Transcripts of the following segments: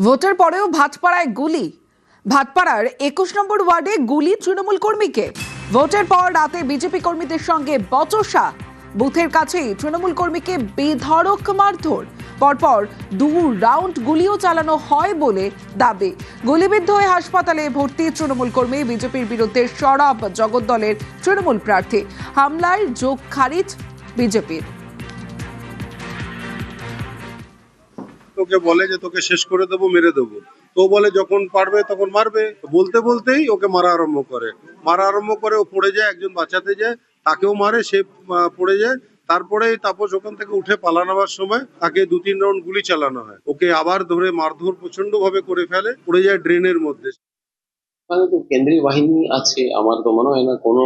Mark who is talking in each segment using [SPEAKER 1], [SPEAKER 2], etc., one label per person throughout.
[SPEAKER 1] ভোটের পরেও ভাটপাড়ায় গুলি। ভাটপাড়ার 21 নম্বর ওয়ার্ডে গুলি তৃণমূল কর্মীকে। ভোটের পর রাতে বিজেপি কর্মীদের সঙ্গে বচসা। বুথের কাছেই তৃণমূল কর্মীকে বেধড়ক মারধর। পরপর 2 রাউন্ড গুলিও চালানো হয় বলে দাবি। গুলিবিদ্ধ হয়ে হাসপাতালে ভর্তি তৃণমূল কর্মী। বিজেপির বিরুদ্ধে সরব জগদ্দলের তৃণমূল প্রার্থী। হামলার যোগ খারিজ বিজেপির।
[SPEAKER 2] তোকে বলে যে তোকে শেষ করে দেবো, মেরে দেবো। তো বলে যখন পারবে তখন মারবে। বলতে বলতেই ওকে মারা আরম্ভ করে। ও পড়ে যায়, একজন বাঁচাতে যায়, তাকেও মারে, সে পড়ে যায়। তারপরে তাপস ওখান থেকে উঠে পালানোর সময় তাকে 2-3 রাউন্ড গুলি চালানো হয়। ওকে আবার ধরে মারধর প্রচন্ড ভাবে করে ফেলে, পড়ে যায় ড্রেনের মধ্যে।
[SPEAKER 3] ওখানে তো কেন্দ্রীয় বাহিনী আছে, আমার তো মনে হয় না কোনো,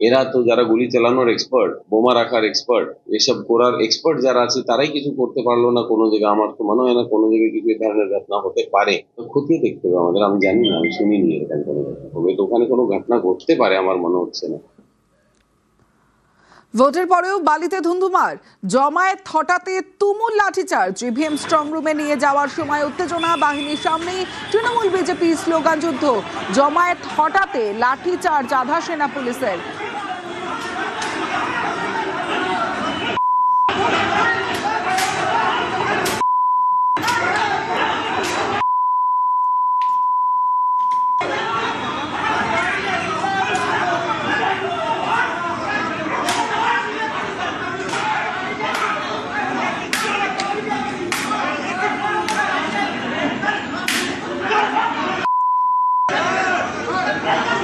[SPEAKER 3] এরা তো যারা গুলি চালানোর এক্সপার্ট, বোমা রাখার এক্সপার্ট, এসব করার এক্সপার্ট যারা আছে তারাই কিছু করতে পারলো না কোনো জায়গায়। আমার তো মনে হয় না কোনো জায়গায় কিছু ধরনের ঘটনা হতে পারে। তো খতিয়ে দেখতে হবে আমাদের, আমি জানি না, আমি শুনিনি এরকম কোনো ঘটনা হবে। তো ওখানে কোনো ঘটনা ঘটতে পারে, আমার মনে হচ্ছে না।
[SPEAKER 1] ভোটের পরেও বালিতে ধুন্ধুমার। জমায়েত হঠাতে তুমুল লাঠিচার্জ। ইভিএম স্ট্রং রুমে নিয়ে যাওয়ার সময় উত্তেজনা। বাহিনীর সামনেই তৃণমূল বিজেপি স্লোগান যুদ্ধ। জমায়েত হঠাতে লাঠিচার্জ আধা সেনা পুলিশের।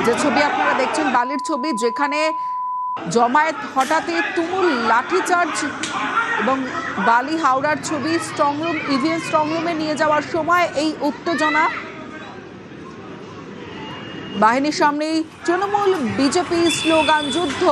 [SPEAKER 1] যে ছবি আপনারা দেখছেন বালির ছবি, যেখানে জমায়েত হঠাৎই তুমুল লাঠিচার্জ এবং বালি হাওড়ার ছবি। স্ট্রং রুম, ইভিএম স্ট্রং রুমে নিয়ে যাওয়ার সময় এই উত্তেজনা। বাহিনীর সামনেই তৃণমূল বিজেপি স্লোগান যুদ্ধ।